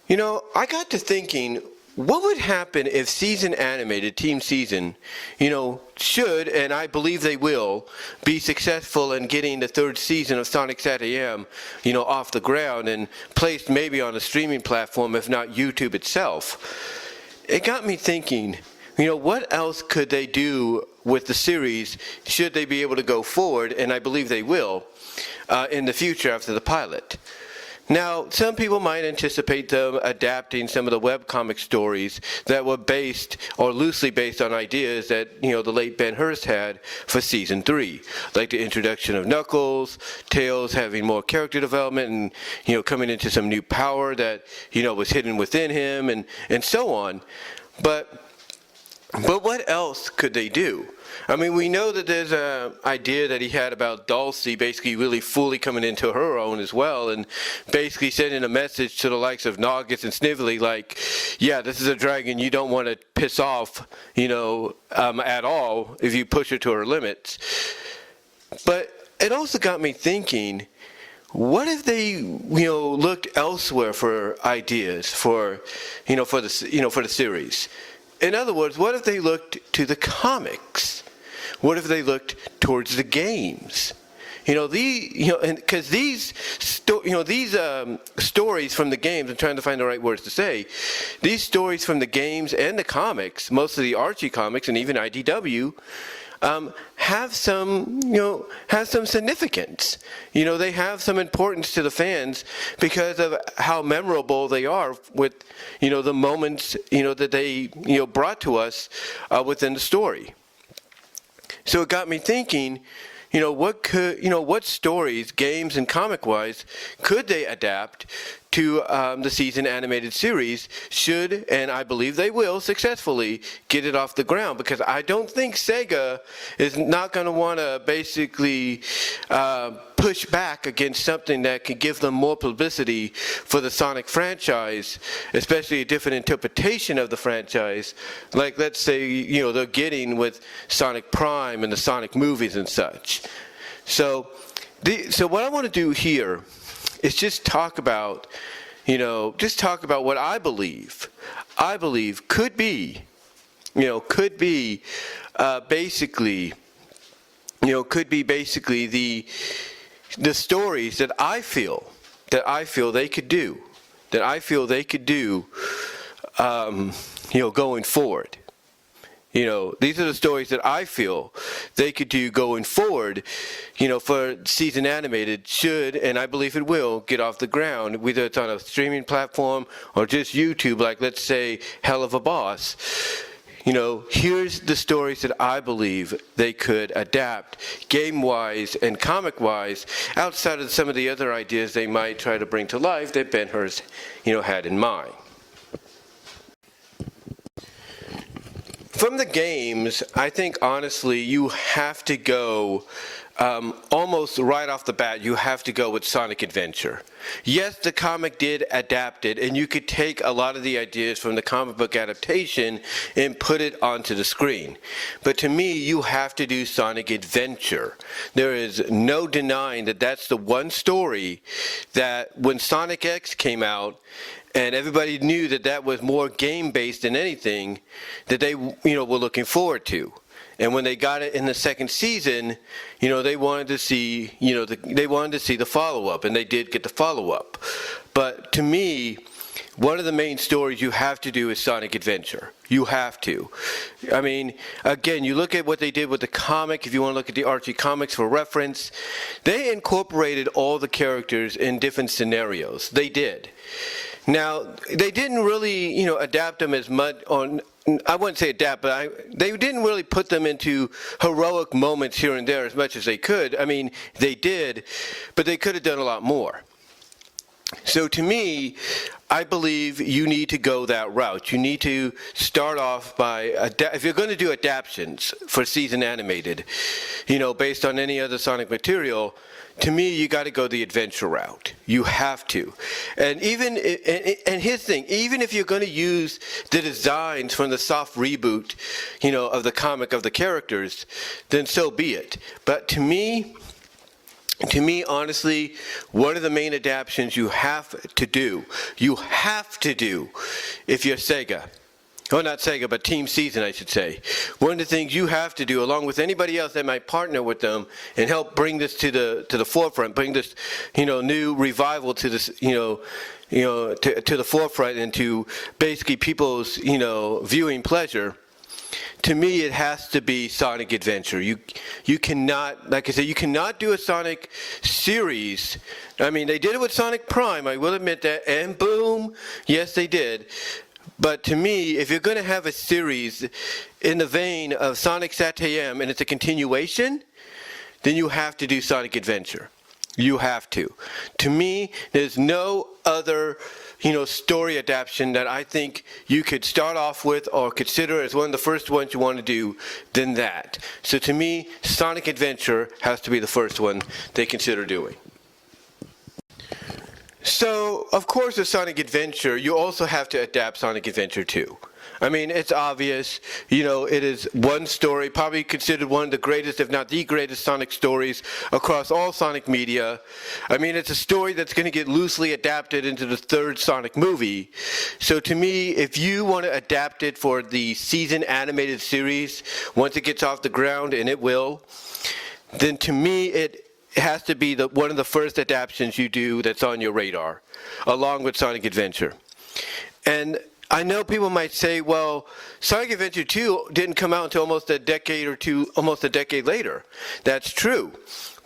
I got to thinking, what would happen if Season Animated, Team Season, should, and I believe they will, be successful in getting the third season of Sonic Sat AM, off the ground and placed maybe on a streaming platform, if not YouTube itself? It got me thinking, what else could they do with the series should they be able to go forward, and I believe they will, in the future after the pilot. Now, some people might anticipate them adapting some of the webcomic stories that were based or loosely based on ideas that, the late Ben Hurst had for Season 3, like the introduction of Knuckles, Tails having more character development and, coming into some new power that, was hidden within him and so on. But what else could they do? I mean, we know that there's an idea that he had about Dulcie basically really fully coming into her own as well, and basically sending a message to the likes of Noggis and Snively like, yeah, this is a dragon you don't want to piss off, at all if you push her to her limits. But it also got me thinking, what if they, looked elsewhere for ideas for the series? In other words, what if they looked to the comics? What if they looked towards the games? Because these stories from the games, I'm trying to find the right words to say, these stories from the games and the comics, most of the Archie comics and even IDW, have some significance. They have some importance to the fans because of how memorable they are with, the moments, that they, brought to us within the story. So it got me thinking, what stories, games and comic-wise, could they adapt to the Season Animated series should, and I believe they will successfully, get it off the ground? Because I don't think Sega is not going to want to basically push back against something that could give them more publicity for the Sonic franchise, especially a different interpretation of the franchise, like let's say, they're getting with Sonic Prime and the Sonic movies and such. So what I want to do here is just talk about what I believe could be basically the stories that I feel they could do, going forward. These are the stories that I feel they could do going forward, for Season Animated should, and I believe it will, get off the ground, whether it's on a streaming platform or just YouTube, like let's say Hell of a Boss. Here's the stories that I believe they could adapt game-wise and comic-wise outside of some of the other ideas they might try to bring to life that Ben Hurst, had in mind. From the games, I think honestly you have to go almost right off the bat, you have to go with Sonic Adventure. Yes, the comic did adapt it, and you could take a lot of the ideas from the comic book adaptation and put it onto the screen. But to me, you have to do Sonic Adventure. There is no denying that that's the one story that when Sonic X came out, and everybody knew that that was more game-based than anything, that they, were looking forward to. And when they got it in the second season, they wanted to see, they wanted to see the follow-up, and they did get the follow-up. But to me, one of the main stories you have to do is Sonic Adventure. You have to. I mean, again, you look at what they did with the comic, if you want to look at the Archie comics for reference, they incorporated all the characters in different scenarios. They did. Now, they didn't really, adapt them as much on, I wouldn't say adapt, but they didn't really put them into heroic moments here and there as much as they could. I mean, they did, but they could have done a lot more. So to me, I believe you need to go that route. You need to start off by, if you're going to do adaptations for Season Animated, based on any other Sonic material, to me, you got to go the adventure route. You have to. And and here's the thing, even if you're going to use the designs from the soft reboot, of the comic of the characters, then so be it. But to me, To me, honestly, one of the main adaptations you have to do if you're Sega. Oh, not Sega, but Team Season, I should say. One of the things you have to do, along with anybody else that might partner with them and help bring this to the forefront, bring this, new revival to this, to the forefront and to basically people's, viewing pleasure. To me, it has to be Sonic Adventure. You cannot, like I said, you cannot do a Sonic series. I mean, they did it with Sonic Prime, I will admit that, and boom, yes, they did. But to me, if you're going to have a series in the vein of Sonic SAT-AM and it's a continuation, then you have to do Sonic Adventure. You have to. To me, there's no other, story adaptation that I think you could start off with or consider as one of the first ones you want to do than that. So to me, Sonic Adventure has to be the first one they consider doing. So, of course, with Sonic Adventure, you also have to adapt Sonic Adventure 2. I mean, it's obvious, it is one story, probably considered one of the greatest, if not the greatest Sonic stories across all Sonic media. I mean, it's a story that's going to get loosely adapted into the third Sonic movie. So to me, if you want to adapt it for the season animated series, once it gets off the ground, and it will, then to me, it has to be one of the first adaptations you do that's on your radar, along with Sonic Adventure. And I know people might say, well, Sonic Adventure 2 didn't come out until almost a decade later. That's true.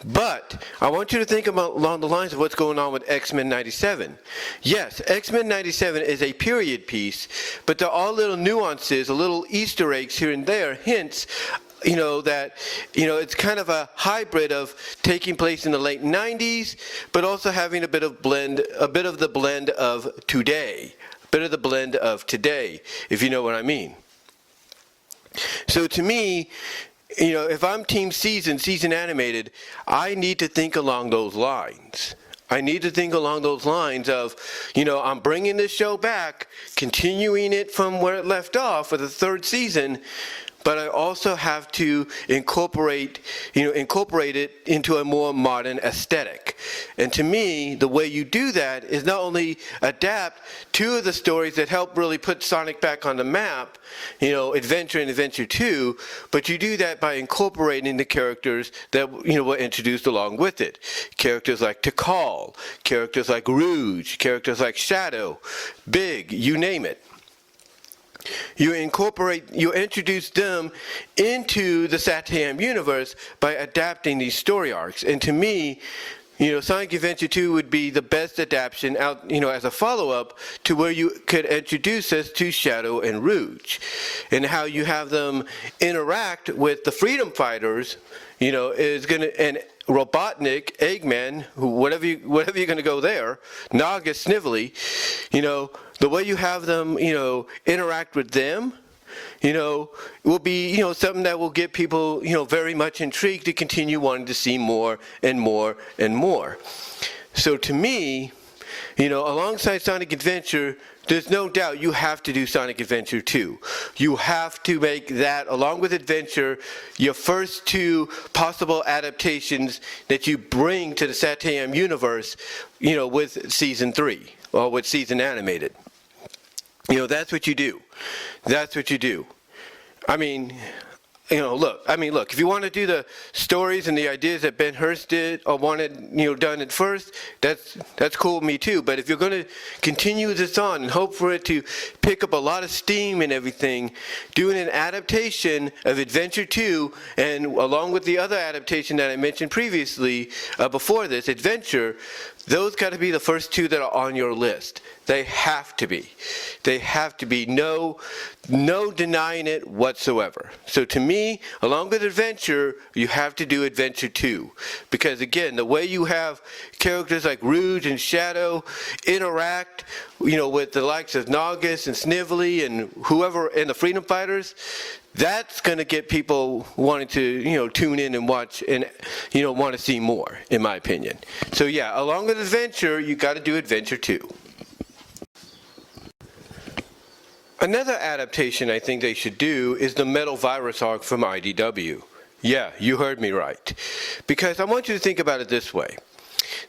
But I want you to think about along the lines of what's going on with X-Men 97. Yes, X-Men 97 is a period piece, but there are little nuances, little Easter eggs here and there, hints that, it's kind of a hybrid of taking place in the late 90s, but also having a bit of the blend of today, if you know what I mean. So to me, if I'm Team Season Animated, I need to think along those lines. I need to think along those lines of, I'm bringing this show back, continuing it from where it left off for the third season, but I also have to incorporate it into a more modern aesthetic. And to me, the way you do that is not only adapt two of the stories that help really put Sonic back on the map, Adventure and Adventure 2, but you do that by incorporating the characters that, were introduced along with it. Characters like Tikal, characters like Rouge, characters like Shadow, Big, you name it. You introduce them into the SAT-AM universe by adapting these story arcs. And to me, Sonic Adventure 2 would be the best adaptation out, as a follow-up to where you could introduce us to Shadow and Rouge, and how you have them interact with the Freedom Fighters, and Robotnik, Eggman, whatever you're going to go there, Naga, Snively, the way you have them, interact with them, will be, something that will get people, very much intrigued to continue wanting to see more and more and more. So to me, alongside Sonic Adventure, there's no doubt you have to do Sonic Adventure 2. You have to make that, along with Adventure, your first two possible adaptations that you bring to the SAT-AM universe, with Season 3, or with Season Animated. That's what you do. That's what you do. I mean, look, if you want to do the stories and the ideas that Ben Hurst did or wanted, done at first, that's cool with me too. But if you're going to continue this on and hope for it to pick up a lot of steam and everything, doing an adaptation of Adventure 2, and along with the other adaptation that I mentioned previously, before this, Adventure, those got to be the first two that are on your list. They have to be. They have to be. No denying it whatsoever. So to me, along with Adventure, you have to do Adventure 2. Because again, the way you have characters like Rouge and Shadow interact, with the likes of Naugus and Snively and whoever, and the Freedom Fighters, that's going to get people wanting to, tune in and watch and, want to see more, in my opinion. So yeah, along with Adventure, you got to do Adventure 2. Another adaptation I think they should do is the Metal Virus arc from IDW. Yeah, you heard me right. Because I want you to think about it this way.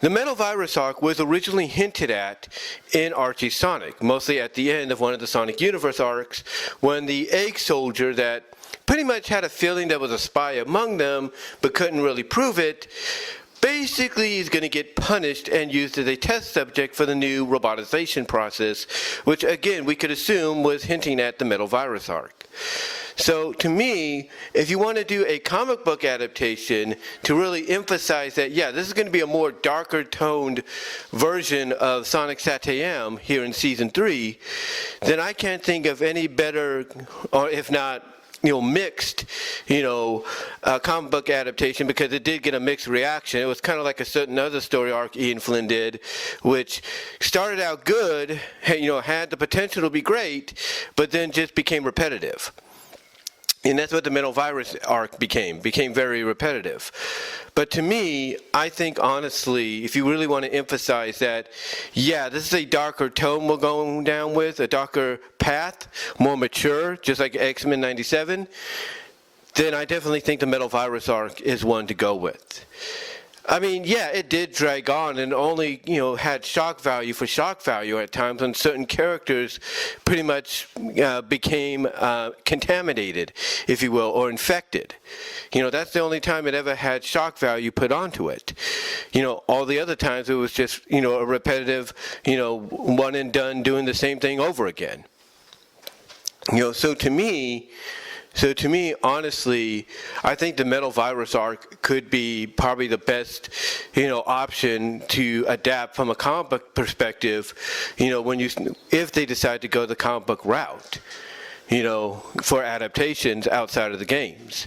The metal virus arc was originally hinted at in Archie Sonic, mostly at the end of one of the Sonic Universe arcs, when the egg soldier that pretty much had a feeling there was a spy among them, but couldn't really prove it, basically is going to get punished and used as a test subject for the new robotization process, which again we could assume was hinting at the metal virus arc. So to me, if you want to do a comic book adaptation to really emphasize that, yeah, this is going to be a more darker toned version of Sonic Satayam here in Season 3, then I can't think of any better, or if not, mixed, comic book adaptation, because it did get a mixed reaction. It was kind of like a certain other story arc Ian Flynn did, which started out good, had the potential to be great, but then just became repetitive. And that's what the metal virus arc became very repetitive. But to me, I think honestly, if you really want to emphasize that, yeah, this is a darker tone we're going down with, a darker path, more mature, just like X-Men 97, then I definitely think the metal virus arc is one to go with. I mean, yeah, it did drag on and only, had shock value for shock value at times when certain characters pretty much became contaminated, if you will, or infected. That's the only time it ever had shock value put onto it. All the other times it was just, a repetitive, one and done doing the same thing over again. So to me, honestly, I think the metal virus arc could be probably the best, option to adapt from a comic book perspective, if they decide to go the comic book route, for adaptations outside of the games.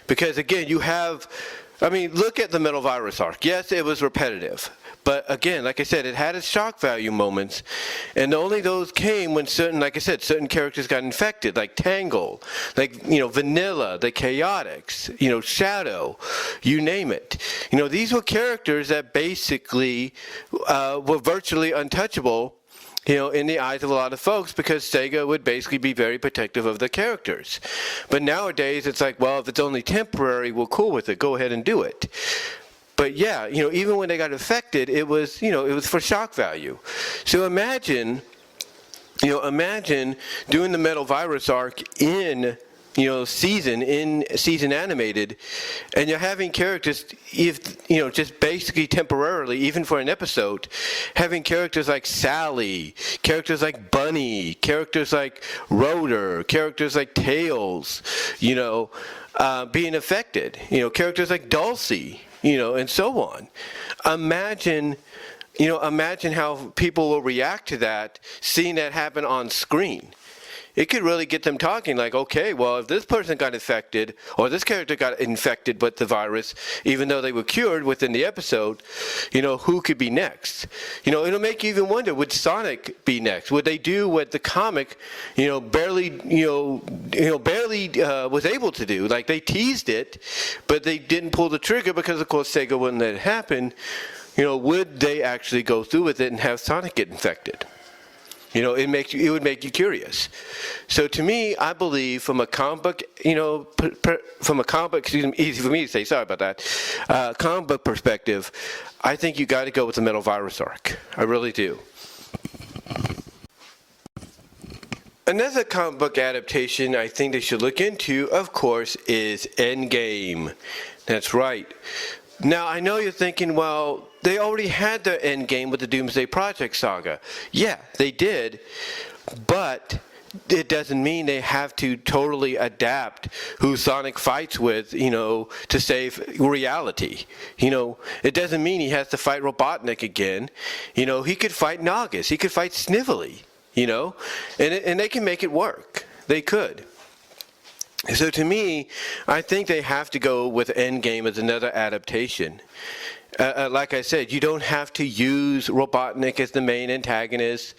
Because again, look at the metal virus arc. Yes, it was repetitive. But again, like I said, it had its shock value moments, and only those came when certain characters got infected, like Tangle, like, Vanilla, the Chaotix, Shadow, you name it. These were characters that basically were virtually untouchable, in the eyes of a lot of folks, because Sega would basically be very protective of the characters. But nowadays, it's like, well, if it's only temporary, we're cool with it. Go ahead and do it. But yeah, even when they got affected, it was for shock value. So imagine doing the metal virus arc in season animated, and you're having characters, just basically temporarily, even for an episode, having characters like Sally, characters like Bunny, characters like Rotor, characters like Tails, being affected, characters like Dulcie, and so on. Imagine how people will react to that, seeing that happen on screen. It could really get them talking like, okay, well, if this person got infected, or this character got infected with the virus, even though they were cured within the episode, who could be next? It'll make you even wonder, would Sonic be next? Would they do what the comic, barely was able to do? Like, they teased it, but they didn't pull the trigger because, of course, Sega wouldn't let it happen. Would they actually go through with it and have Sonic get infected? It would make you curious. So to me, I believe from a comic book, easy for me to say, sorry about that, comic book perspective, I think you got to go with the metal virus arc. I really do. Another comic book adaptation I think they should look into, of course, is Endgame. That's right. Now, I know you're thinking, well, they already had their Endgame with the Doomsday Project saga. Yeah, they did, but it doesn't mean they have to totally adapt who Sonic fights with, to save reality. It doesn't mean he has to fight Robotnik again. He could fight Nagas. He could fight Snively, and they can make it work. They could. So to me, I think they have to go with Endgame as another adaptation. Like I said, you don't have to use Robotnik as the main antagonist.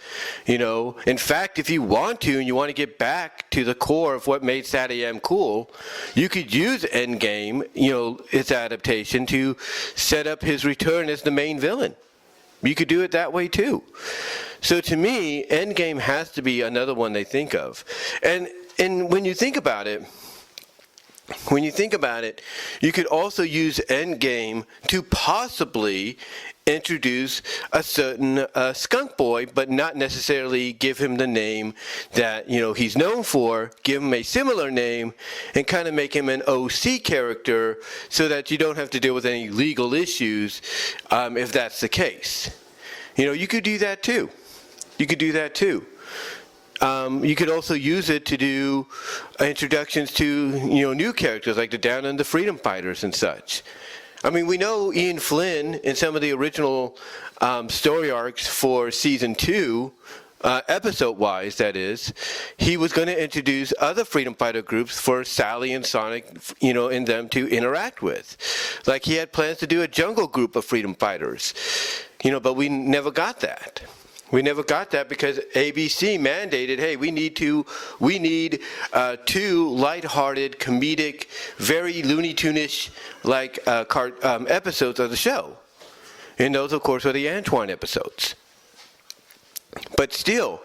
In fact, if you want to and you want to get back to the core of what made Satayam cool, you could use Endgame, its adaptation, to set up his return as the main villain. You could do it that way too. So to me, Endgame has to be another one they think of. And when you think about it, when you think about it, you could also use Endgame to possibly introduce a certain skunk boy, but not necessarily give him the name that he's known for. Give him a similar name and kind of make him an OC character, so that you don't have to deal with any legal issues if that's the case. You could do that too. You could also use it to do introductions to new characters like the Down Under Freedom Fighters and such. I mean, we know Ian Flynn in some of the original story arcs for season 2, episode-wise, that is, he was going to introduce other freedom fighter groups for Sally and Sonic, and them to interact with. Like he had plans to do a jungle group of freedom fighters, but we never got that. We never got that because ABC mandated, hey, we need 2 lighthearted, comedic, very Looney Tune-ish episodes of the show. And those, of course, are the Antoine episodes. But still,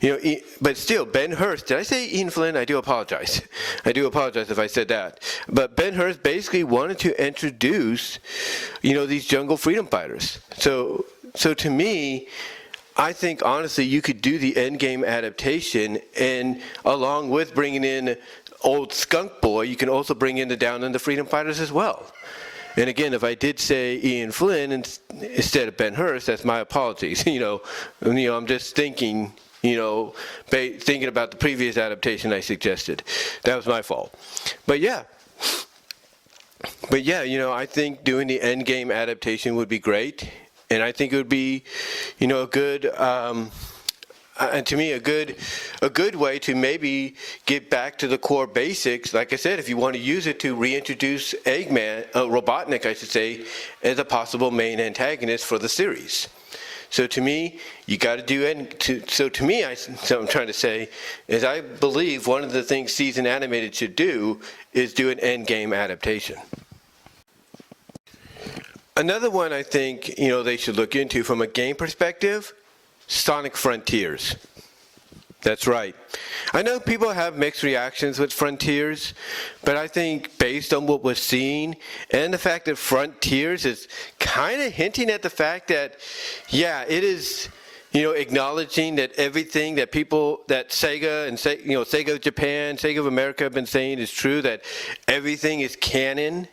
Ben Hurst, did I say Ian Flynn? I do apologize. If I said that. But Ben Hurst basically wanted to introduce, these jungle freedom fighters. So to me, I think, honestly, you could do the Endgame adaptation, and along with bringing in old Skunk Boy, you can also bring in the Down Under Freedom Fighters as well. And again, if I did say Ian Flynn instead of Ben Hurst, that's my apologies. I'm just thinking, thinking about the previous adaptation I suggested. That was my fault. But yeah, I think doing the Endgame adaptation would be great. And I think it would be, a good, and to me, a good way to maybe get back to the core basics. Like I said, if you want to use it to reintroduce Robotnik, I should say, as a possible main antagonist for the series. So to me, you got to do it. So to me, so I'm trying to say is I believe one of the things Season Animated should do is do an Endgame adaptation. Another one I think, they should look into from a game perspective, Sonic Frontiers. That's right. I know people have mixed reactions with Frontiers, but I think based on what we're seeing and the fact that Frontiers is kind of hinting at the fact that, it is, acknowledging that everything that Sega and, Sega Japan, Sega of America have been saying is true, that everything is canon,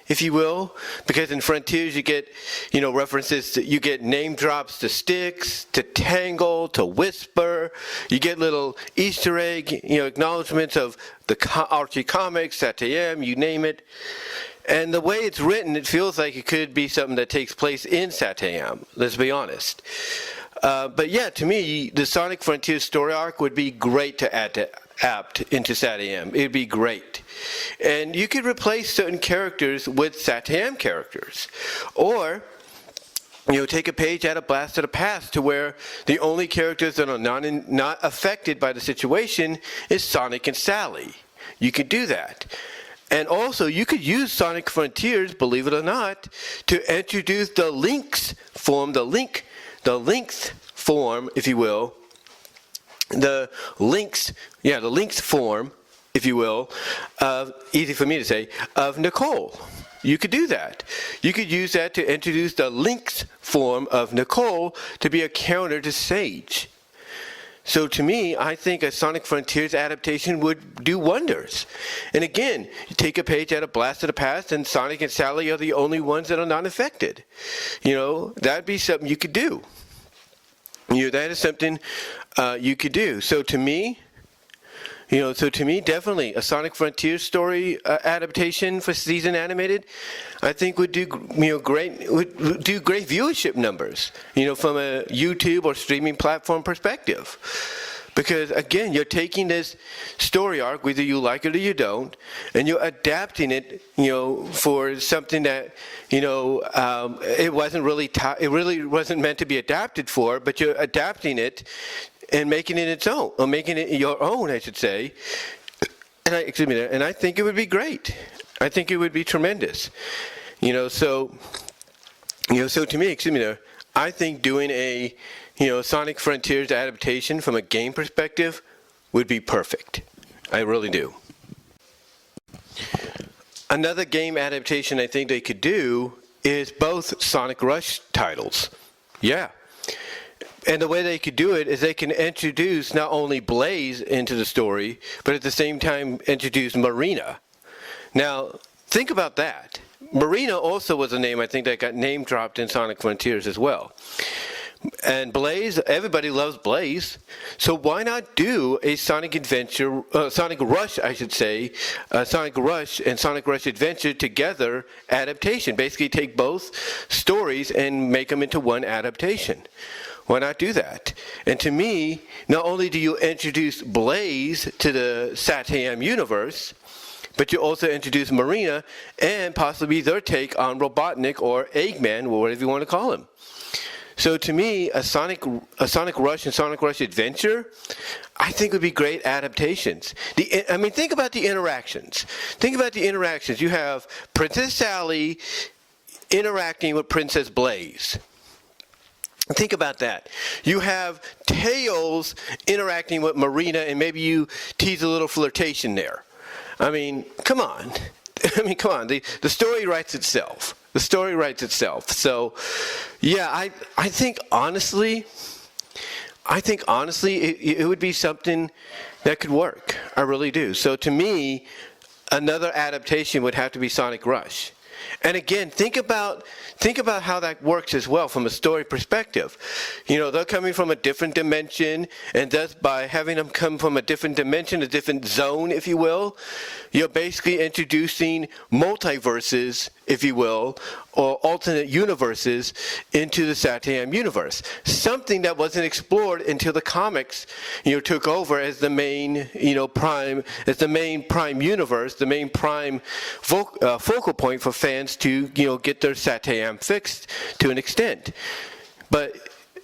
if you will, because in Frontiers you get, references you get name drops to Styx, to Tangle, to Whisper. You get little Easter egg, acknowledgments of the Archie comics, SATM, you name it. And the way it's written, it feels like it could be something that takes place in SATM, let's be honest. But yeah, to me, the Sonic Frontiers story arc would be great to apt into SATM. It'd be great. And you could replace certain characters with SATM characters. Or, take a page out of Blast of the Past to where the only characters that are not affected by the situation is Sonic and Sally. You could do that. And also, you could use Sonic Frontiers, believe it or not, to introduce the Lynx form, the Lynx form, if you will, the Lynx form, if you will, easy for me to say, of Nicole. You could do that. You could use that to introduce the Lynx form of Nicole to be a counter to Sage. So to me, I think a Sonic Frontiers adaptation would do wonders. And again, you take a page out of Blast of the Past and Sonic and Sally are the only ones that are not affected. That'd be something you could do. That is something you could do. So to me, definitely a Sonic Frontiers story adaptation for Season Animated, I think would do great viewership numbers, from a YouTube or streaming platform perspective. Because again, you're taking this story arc, whether you like it or you don't, and you're adapting it, for something that, it really wasn't meant to be adapted for, but you're adapting it and making it its own, or making it your own, I should say. And I think it would be great. I think it would be tremendous. So to me, I think doing a, Sonic Frontiers adaptation from a game perspective would be perfect. I really do. Another game adaptation I think they could do is both Sonic Rush titles. Yeah. And the way they could do it is they can introduce not only Blaze into the story, but at the same time introduce Marina. Now, think about that. Marina also was a name I think that got name dropped in Sonic Frontiers as well. And Blaze, everybody loves Blaze, so why not do a Sonic Rush, I should say, Sonic Rush and Sonic Rush Adventure together adaptation? Basically take both stories and make them into one adaptation. Why not do that? And to me, not only do you introduce Blaze to the Sea3on universe, but you also introduce Marina and possibly their take on Robotnik or Eggman, or whatever you want to call him. So to me, a Sonic Rush and Sonic Rush Adventure, I think would be great adaptations. Think about the interactions. Think about the interactions. You have Princess Sally interacting with Princess Blaze. Think about that. You have Tails interacting with Marina, and maybe you tease a little flirtation there. Come on. Come on. The story writes itself. The story writes itself. So, yeah, I think honestly, it would be something that could work. I really do. So to me, another adaptation would have to be Sonic Rush. And again, think about how that works as well from a story perspective. They're coming from a different dimension, and thus by having them come from a different dimension, a different zone, if you will, you're basically introducing multiverses, if you will, or alternate universes into the Sea3on universe. Something that wasn't explored until the comics, took over as the main, prime universe, the main prime focal point for fans to, get their Sea3on fixed to an extent. But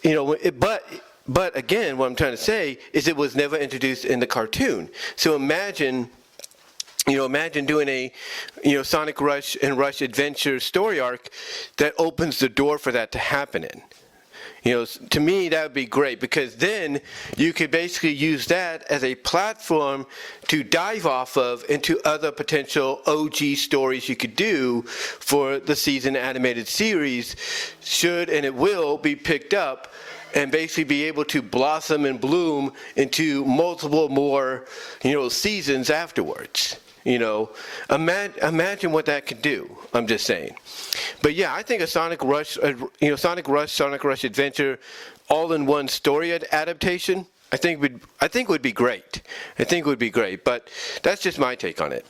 again, what I'm trying to say is it was never introduced in the cartoon. So imagine doing a, Sonic Rush and Rush Adventure story arc that opens the door for that to happen in. To me, that would be great, because then you could basically use that as a platform to dive off of into other potential OG stories you could do for the season animated series, should and it will be picked up and basically be able to blossom and bloom into multiple more, seasons afterwards. Imagine what that could do. I'm just saying. But yeah, I think a Sonic Rush, Sonic Rush Adventure, all-in-one story adaptation, I think would be great. But that's just my take on it.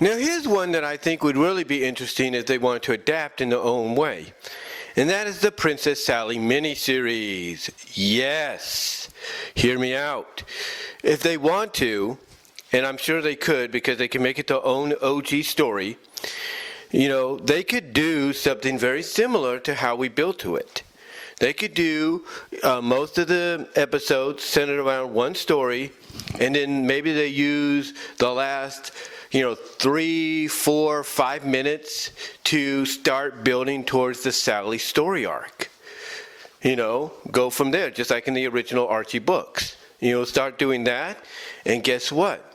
Now here's one that I think would really be interesting if they wanted to adapt in their own way. And that is the Princess Sally miniseries. Yes, hear me out. If they want to, and I'm sure they could, because they can make it their own OG story, they could do something very similar to how we built to it. They could do most of the episodes centered around one story, and then maybe they use the last 3, 4, 5 minutes to start building towards the Sally story arc. Go from there, just like in the original Archie books. Start doing that, and guess what?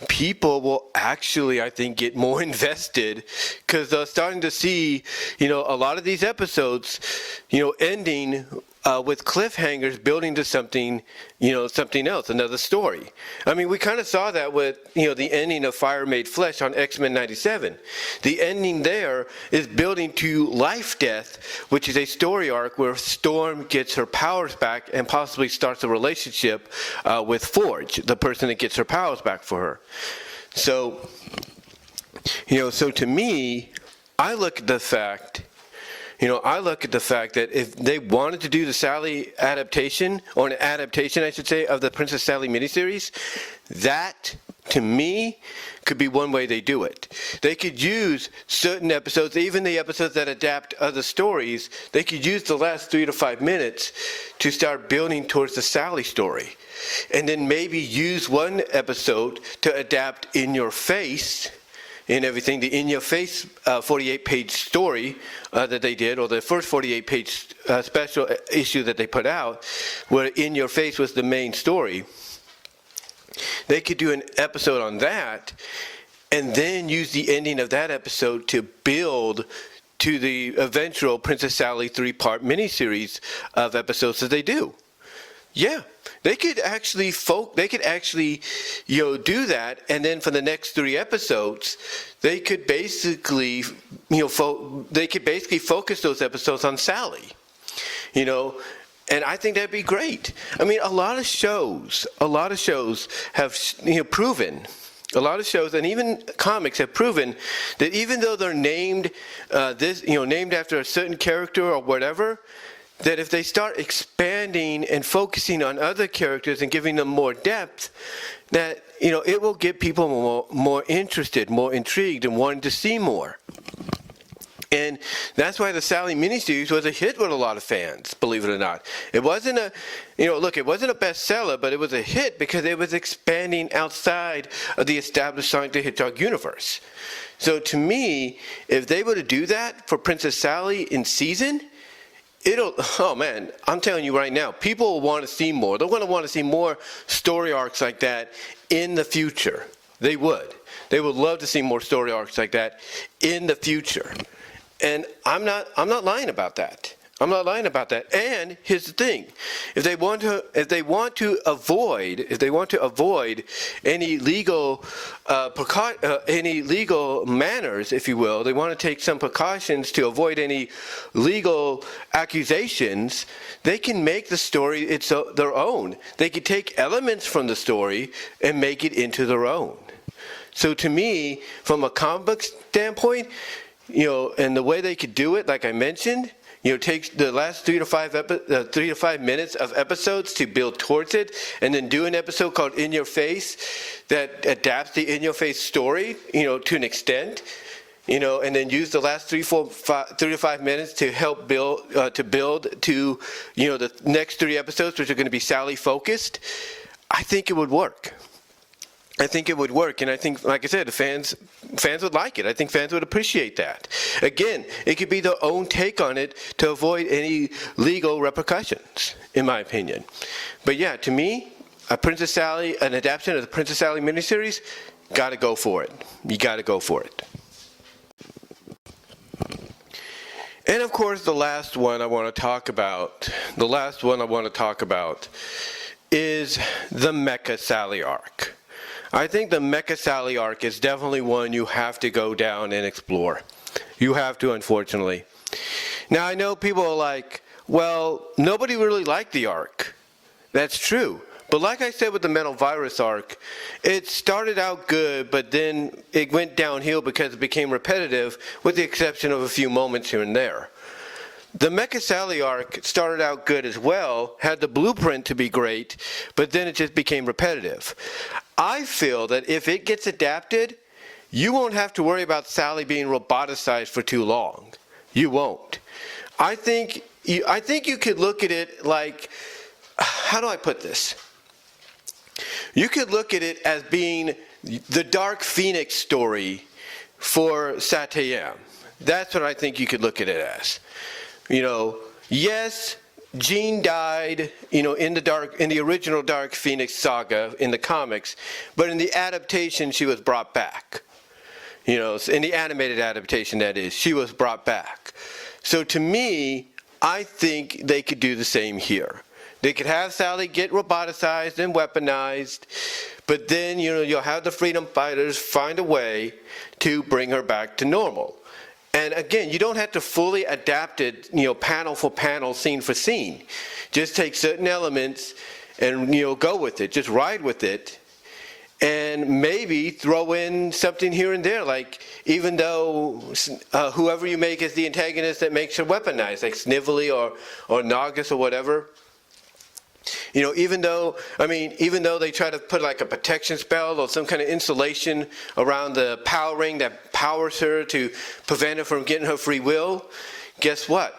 People will actually, I think, get more invested, because they're starting to see, a lot of these episodes, ending with cliffhangers building to something, something else, another story. We kind of saw that with, the ending of Fire Made Flesh on X-Men 97. The ending there is building to Life Death, which is a story arc where Storm gets her powers back and possibly starts a relationship with Forge, the person that gets her powers back for her. So, so to me, I look at the fact that if they wanted to do the Sally adaptation, or an adaptation, I should say, of the Princess Sally miniseries, that, to me, could be one way they do it. They could use certain episodes, even the episodes that adapt other stories, they could use the last 3 to 5 minutes to start building towards the Sally story. And then maybe use one episode to adapt In Your Face, and everything, the In Your Face 48-page story that they did, or the first 48-page special issue that they put out, where In Your Face was the main story. They could do an episode on that and then use the ending of that episode to build to the eventual Princess Sally 3-part miniseries of episodes that they do. Yeah, they could actually do that, and then for the next 3 episodes, they could basically focus those episodes on Sally. And I think that'd be great. I mean, a lot of shows have proven. A lot of shows and even comics have proven that even though they're named named after a certain character or whatever, that if they start expanding and focusing on other characters and giving them more depth, that it will get people more interested, more intrigued, and wanting to see more. And that's why the Sally miniseries was a hit with a lot of fans, believe it or not. It wasn't it wasn't a bestseller, but it was a hit because it was expanding outside of the established Sonic the Hedgehog universe. So to me, if they were to do that for Princess Sally in season, oh man, I'm telling you right now, people will want to see more. They're going to want to see more story arcs like that in the future. They would. They would love to see more story arcs like that in the future. And I'm not lying about that. I'm not lying about that. And here's the thing: if they want to avoid any legal manners, if you will, they want to take some precautions to avoid any legal accusations. They can make the story their own. They could take elements from the story and make it into their own. So to me, from a comic book standpoint, and the way they could do it, like I mentioned, take the last 3 to 5 minutes of episodes to build towards it, and then do an episode called In Your Face that adapts the In Your Face story, to an extent, and then use the last 3 to 5 minutes to help build to the next 3 episodes, which are going to be Sally focused. I think it would work. And I think, like I said, the fans would like it. I think fans would appreciate that. Again, it could be their own take on it to avoid any legal repercussions, in my opinion. But yeah, to me, an adaptation of the Princess Sally miniseries, gotta go for it. You gotta go for it. And of course, the last one I want to talk about is the Mecha Sally arc. I think the Mecha Sally arc is definitely one you have to go down and explore. You have to, unfortunately. Now, I know people are like, well, nobody really liked the arc. That's true. But like I said with the Mental Virus arc, it started out good, but then it went downhill because it became repetitive, with the exception of a few moments here and there. The Mecha Sally arc started out good as well, had the blueprint to be great, but then it just became repetitive. I feel that if it gets adapted, you won't have to worry about Sally being roboticized for too long. You won't. I think you could look at it like, how do I put this? You could look at it as being the Dark Phoenix story for Sea3on. That's what I think you could look at it as. Yes, Jean died, in the original Dark Phoenix saga in the comics, but in the adaptation she was brought back. In the animated adaptation, that is, she was brought back. So to me, I think they could do the same here. They could have Sally get roboticized and weaponized, but then, you'll have the freedom fighters find a way to bring her back to normal. And again, you don't have to fully adapt it, panel for panel, scene for scene. Just take certain elements and, go with it. Just ride with it. And maybe throw in something here and there, like even though whoever you make as the antagonist that makes her weaponized, like Snively or Naugus or whatever. Even though they try to put like a protection spell or some kind of insulation around the power ring that powers her to prevent her from getting her free will, guess what?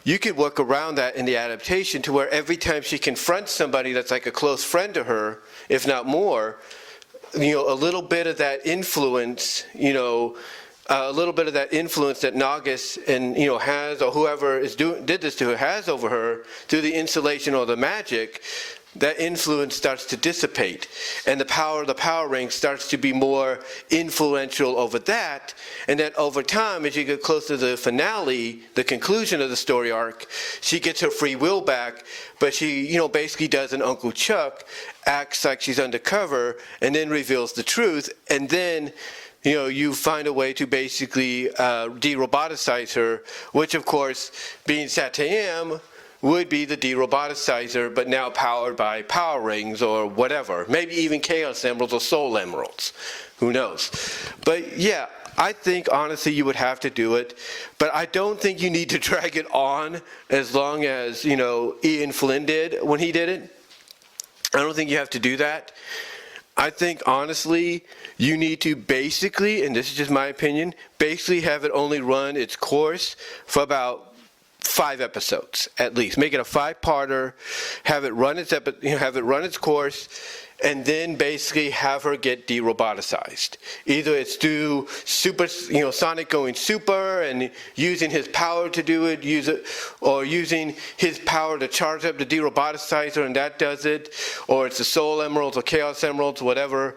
You could work around that in the adaptation to where every time she confronts somebody that's like a close friend to her, if not more, a little bit of that influence, a little bit of that influence that Naugus and has, or whoever did this to her has over her through the insulation or the magic, that influence starts to dissipate, and the power ring starts to be more influential over that, and then over time, as you get closer to the finale, the conclusion of the story arc, she gets her free will back, but she, basically does an Uncle Chuck, acts like she's undercover, and then reveals the truth, and then you find a way to basically de-roboticize her, which of course, being Sea3on, would be the de-roboticizer, but now powered by power rings or whatever. Maybe even Chaos Emeralds or Soul Emeralds. Who knows? But yeah, I think honestly you would have to do it. But I don't think you need to drag it on as long as, Ian Flynn did when he did it. I don't think you have to do that. I think honestly you need to basically, and this is just my opinion, basically have it only run its course for about 5 episodes at least. Make it a 5-parter, have it run its course, and then basically have her get de-roboticized. Either it's through super, Sonic going super and using his power to do it, or using his power to charge up the de-roboticizer and that does it, or it's the Soul Emeralds or Chaos Emeralds, whatever.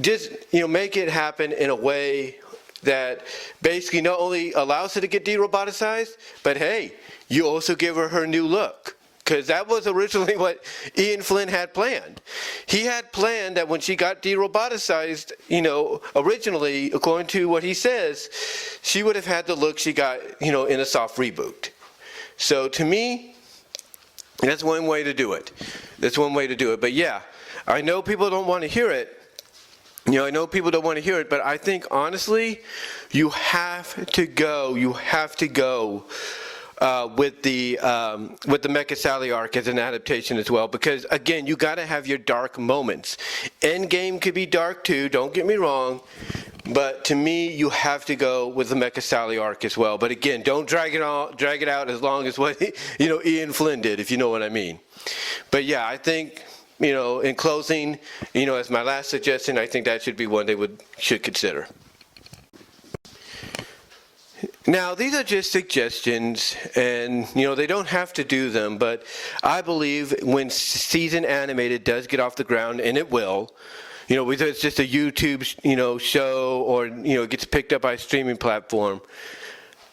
Just make it happen in a way that basically not only allows her to get de-roboticized, but hey, you also give her new look. Because that was originally what Ian Flynn had planned. He had planned that when she got de-roboticized, originally, according to what he says, she would have had the look she got, in a soft reboot. So to me, that's one way to do it. But yeah, I know people don't want to hear it. But I think honestly, you have to go with the Mecha Sally arc as an adaptation as well, because again, you got to have your dark moments. Endgame could be dark too, don't get me wrong, but to me, you have to go with the Mecha Sally arc as well. But again, don't drag it out as long as what Ian Flynn did, if you know what I mean. But yeah, I think, in closing, as my last suggestion, I think that should be one they should consider. Now, these are just suggestions, and, they don't have to do them, but I believe when Season Animated does get off the ground, and it will, whether it's just a YouTube, show or, it gets picked up by a streaming platform,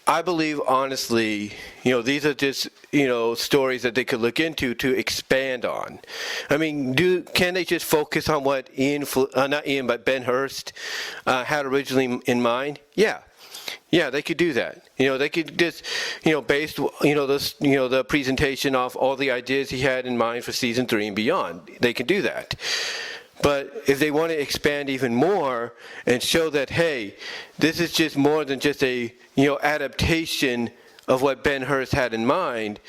I believe, honestly, these are just, stories that they could look into to expand on. I mean, can they just focus on what Ben Hurst had originally in mind? Yeah, they could do that. They could just, based, the presentation off all the ideas he had in mind for season 3 and beyond. They can do that. But if they want to expand even more and show that, hey, this is just more than just a, adaptation of what Ben Hurst had in mind,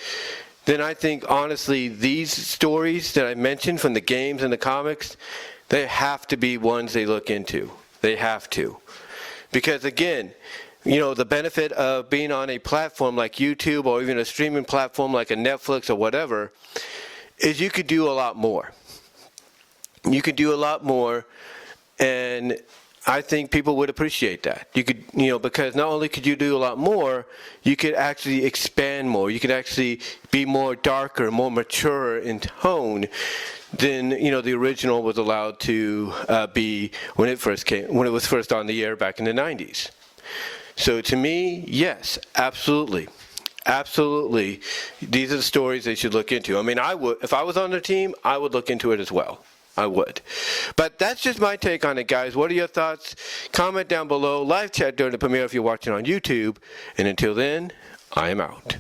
then I think, honestly, these stories that I mentioned from the games and the comics, they have to be ones they look into. They have to. Because, again, the benefit of being on a platform like YouTube or even a streaming platform like a Netflix or whatever is you could do a lot more. And I think people would appreciate that. You could, because not only could you do a lot more, you could actually expand more. You could actually be more darker, more mature in tone than, the original was allowed to be when it was first on the air back in the 90s. So to me, yes, absolutely. Absolutely. These are the stories they should look into. I mean, I would, if I was on their team, I would look into it as well. I would. But that's just my take on it, guys. What are your thoughts? Comment down below. Live chat during the premiere if you're watching on YouTube. And until then, I am out.